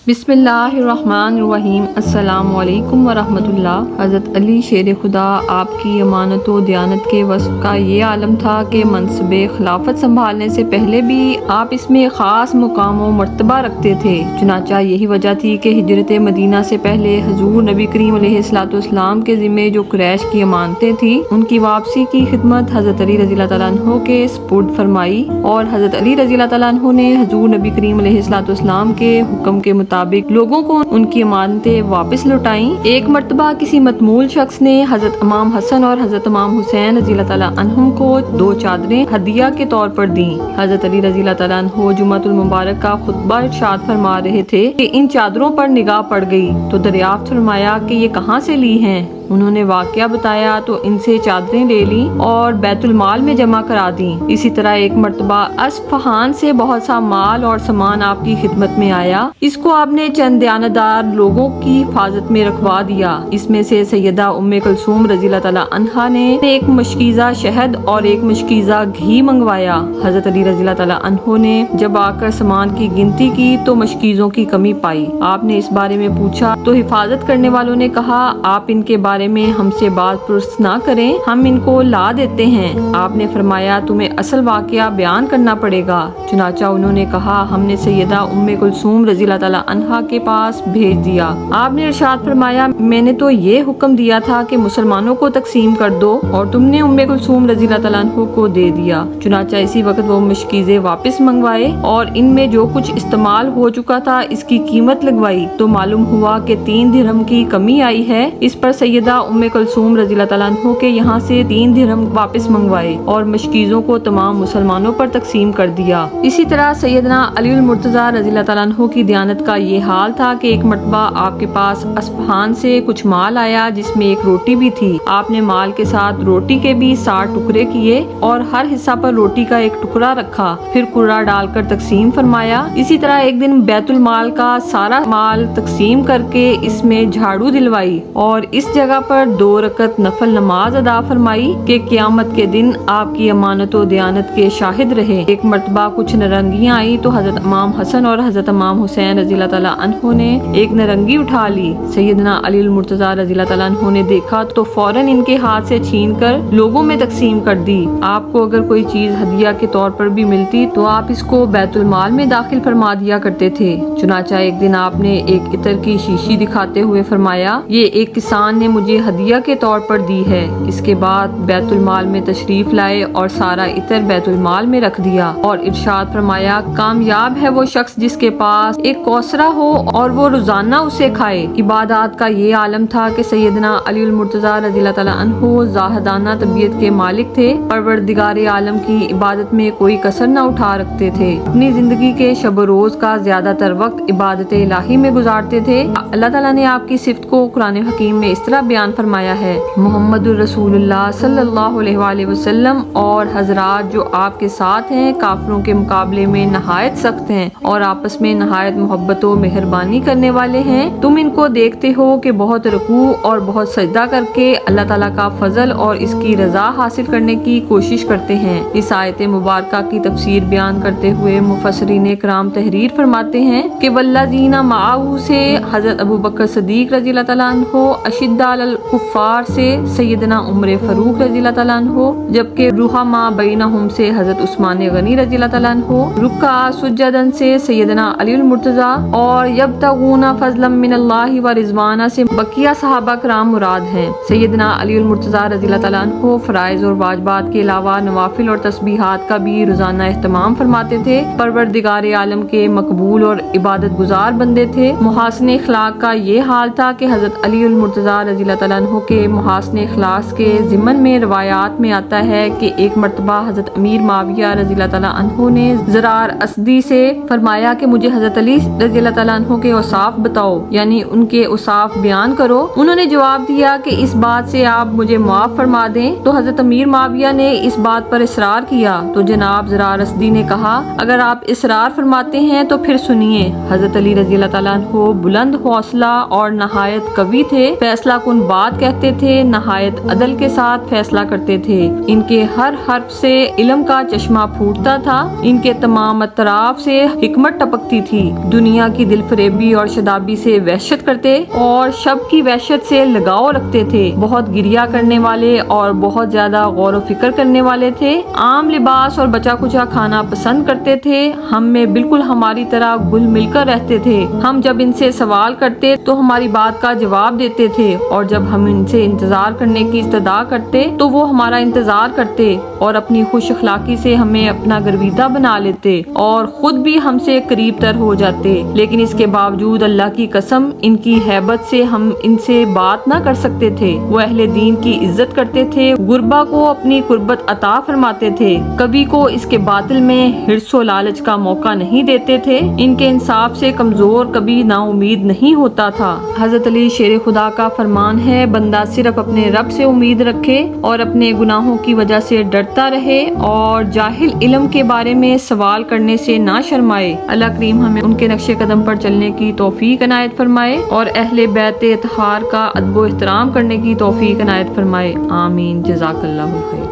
بسم اللہ الرحمن الرحیم۔ السلام علیکم ورحمۃ اللہ۔ حضرت علی شیر خدا آپ کی امانت و دیانت کے وصف کا یہ عالم تھا کہ منصب خلافت سنبھالنے سے پہلے بھی آپ اس میں خاص مقام و مرتبہ رکھتے تھے۔ چنانچہ یہی وجہ تھی کہ ہجرت مدینہ سے پہلے حضور نبی کریم علیہ الصلوۃ والسلام کے ذمے جو قریش کی امانتیں تھیں ان کی واپسی کی خدمت حضرت علی رضی اللہ تعالیٰ عنہ کے سپرد فرمائی، اور حضرت علی رضی اللہ تعالیٰ عنہ نے حضور نبی کریم علیہ الصلوۃ والسلام کے حکم کے مطابق لوگوں کو ان کی امانتیں واپس لوٹائیں۔ ایک مرتبہ کسی متمول شخص نے حضرت امام حسن اور حضرت امام حسین رضی اللہ تعالیٰ عنہم کو 2 چادریں ہدیہ کے طور پر دیں۔ حضرت علی رضی اللہ تعالیٰ عنہ جمعۃ المبارک کا خطبہ ارشاد فرما رہے تھے کہ ان چادروں پر نگاہ پڑ گئی تو دریافت فرمایا کہ یہ کہاں سے لی ہیں؟ انہوں نے واقعہ بتایا تو ان سے چادریں لے لیں اور بیت المال میں جمع کرا دیں۔ اسی طرح ایک مرتبہ اصفہان سے بہت سا مال اور سامان آپ کی خدمت میں آیا، اس کو آپ نے چند دیانتدار لوگوں کی حفاظت میں رکھوا دیا۔ اس میں سے سیدہ ام کلثوم رضی اللہ تعالیٰ عنہا نے ایک مشکیزہ شہد اور ایک مشکیزہ گھی منگوایا۔ حضرت علی رضی اللہ تعالیٰ عنہ نے جب آ کر سامان کی گنتی کی تو مشکیزوں کی کمی پائی۔ آپ نے اس بارے میں پوچھا تو حفاظت کرنے والوں نے کہا، آپ ان کے بارے میں ہم سے بات پرس نہ کریں، ہم ان کو لا دیتے ہیں۔ آپ نے فرمایا تمہیں اصل واقعہ بیان کرنا پڑے گا۔ چنانچہ انہوں نے کہا، ہم نے سیدہ ام کلثوم رضی اللہ تعالیٰ عنہا کے پاس بھیج دیا۔ آپ نے ارشاد فرمایا، میں نے تو یہ حکم دیا تھا کہ مسلمانوں کو تقسیم کر دو اور تم نے ام کلثوم رضی اللہ تعالیٰ عنہ کو دے دیا۔ چنانچہ اسی وقت وہ مشکیزیں واپس منگوائے اور ان میں جو کچھ استعمال ہو چکا تھا اس کی قیمت لگوائی تو معلوم ہوا کہ 3 درہم کی کمی آئی ہے۔ اس پر سیدہ ام کلثوم رضی اللہ تعالیٰ عنہ کے یہاں سے 3 درہم واپس منگوائے اور مشکیزوں کو تمام مسلمانوں پر تقسیم کر دیا۔ اسی طرح سیدنا علی المرتضیٰ رضی اللہ تعالیٰ عنہ کی دیانت کا یہ حال تھا کہ ایک مرتبہ آپ کے پاس اصفہان سے کچھ مال آیا جس میں ایک روٹی بھی تھی۔ آپ نے مال کے ساتھ روٹی کے بھی 60 ٹکڑے کیے اور ہر حصہ پر روٹی کا ایک ٹکڑا رکھا، پھر قرہ ڈال کر تقسیم فرمایا۔ اسی طرح ایک دن بیت المال کا سارا مال تقسیم کر کے اس میں جھاڑو دلوائی اور اس جگہ پر 2 رکعت نفل نماز ادا فرمائی کہ قیامت کے دن آپ کی امانت و دیانت کے شاہد رہے۔ ایک مرتبہ کچھ نرنگیاں آئی تو حضرت امام حسن اور حضرت امام حسین رضی اللہ تعالیٰ عنہ نے ایک نرنگی اٹھا لی۔ سیدنا علی المرتضیٰ رضی اللہ تعالیٰ عنہ نے دیکھا تو فوراً ان کے ہاتھ سے چھین کر لوگوں میں تقسیم کر دی۔ آپ کو اگر کوئی چیز ہدیہ کے طور پر بھی ملتی تو آپ اس کو بیت المال میں داخل فرما دیا کرتے تھے۔ چنانچہ ایک دن آپ نے ایک عطر کی شیشی دکھاتے ہوئے فرمایا، یہ ایک کسان نے مجھے ہدیہ کے طور پر دی ہے۔ اس کے بعد بیت المال میں تشریف لائے اور سارا عطر بیت المال میں رکھ دیا اور ارشاد فرمایا، کامیاب ہے وہ شخص جس کے پاس ایک کوثرہ ہو اور وہ روزانہ اسے کھائے۔ عبادات کا یہ عالم تھا کہ سیدنا علی المرتضیٰ رضی اللہ تعالیٰ عنہ زاہدانہ طبیعت کے مالک تھے، پروردگار عالم کی عبادت میں کوئی کسر نہ اٹھا رکھتے تھے۔ اپنی زندگی کے شب و روز کا زیادہ تر وقت عبادت الہی میں گزارتے تھے۔ اللہ تعالیٰ نے آپ کی صفت کو قرآن حکیم میں اس طرح بیان فرمایا ہے، محمد الرسول اللہ صلی اللہ علیہ وآلہ وسلم اور حضرات جو آپ کے ساتھ ہیں کافروں کے مقابلے میں نہایت سخت ہیں اور آپس میں نہایت محبت و مہربانی کرنے والے ہیں۔ تم ان کو دیکھتے ہو کہ بہت رکوع اور بہت سجدہ کر کے اللہ تعالیٰ کا فضل اور اس کی رضا حاصل کرنے کی کوشش کرتے ہیں۔ اس آیت مبارکہ کی تفسیر بیان کرتے ہوئے مفسرین کرام تحریر فرماتے ہیں کہ والذین معہ سے حضرت ابوبکر صدیق رضی اللہ تعالیٰ عنہ، اشداء علی الکفار سے سیدنا عمر فاروق رضی اللہ تعالیٰ عنہ، جبکہ رحماء بینہم سے حضرت عثمان غنی رضی اللہ تعالیٰ عنہ، رکع سجدن سے سیدنا علی المرتضیٰ اور یبتغون فضلا من اللہ و رضوانہ سے بقیہ صحابہ کرام مراد ہیں۔ سیدنا علی المرتضیٰ رضی اللہ تعالیٰ عنہ فرائض اور واجبات کے علاوہ نوافل اور تسبیحات کا بھی روزانہ اہتمام فرماتے تھے۔ پروردگار عالم کے مقبول اور عبادت گزار بندے تھے۔ محاسن اخلاق کا یہ حال تھا کہ حضرت علی المرتضیٰ رضی اللہ تعالیٰ عنہ کے محاسن اخلاص کے ضمن میں روایات میں آتا ہے کہ ایک مرتبہ حضرت امیر معاویہ رضی اللہ تعالیٰ عنہ نے زرار اسدی سے فرمایا کہ مجھے حضرت علی رضی اللہ تعالیٰ عنہ کے اوصاف بتاؤ، یعنی ان کے اوصاف بیان کرو۔ انہوں نے جواب دیا کہ اس بات سے آپ مجھے معاف فرما دیں۔ تو حضرت امیر معاویہ نے اس بات پر اصرار کیا تو جناب زرار اسدی نے کہا، اگر آپ اصرار فرماتے ہیں تو پھر سنیے۔ حضرت علی رضی اللہ تعالیٰ عنہ بلند حوصلہ اور نہایت قوی تھے، فیصلہ کن ہم بات کہتے تھے نہایت عدل کے ساتھ فیصلہ کرتے تھے، ان کے ہر حرف سے علم کا چشمہ پھوٹتا تھا، ان کے تمام اطراف سے حکمت ٹپکتی تھی، دنیا کی دل فریبی اور شدابی سے وحشت کرتے اور شب کی وحشت سے لگاؤ رکھتے تھے، بہت گریا کرنے والے اور بہت زیادہ غور و فکر کرنے والے تھے، عام لباس اور بچا کچا کھانا پسند کرتے تھے، ہم میں بالکل ہماری طرح گل مل کر رہتے تھے، ہم جب ان سے سوال کرتے تو ہماری بات کا جواب دیتے تھے اور جب ہم ان سے انتظار کرنے کی استدعا کرتے تو وہ ہمارا انتظار کرتے اور اپنی خوش اخلاقی سے ہمیں اپنا گرویدہ بنا لیتے اور خود بھی ہم سے قریب تر ہو جاتے، لیکن اس کے باوجود اللہ کی قسم ان کی ہیبت سے ہم ان سے بات نہ کر سکتے تھے، وہ اہل دین کی عزت کرتے تھے، غربا کو اپنی قربت عطا فرماتے تھے، کبھی کو اس کے باطل میں حرص و لالچ کا موقع نہیں دیتے تھے، ان کے انصاف سے کمزور کبھی نا امید نہیں ہوتا تھا۔ حضرت علی شیر خدا کا فرمان ہے، بندہ صرف اپنے رب سے امید رکھے اور اپنے گناہوں کی وجہ سے ڈرتا رہے اور جاہل علم کے بارے میں سوال کرنے سے نہ شرمائے۔ اللہ کریم ہمیں ان کے نقش قدم پر چلنے کی توفیق عنایت فرمائے اور اہل بیت اطہار کا ادب و احترام کرنے کی توفیق عنایت فرمائے، آمین۔ جزاک اللہ خیر۔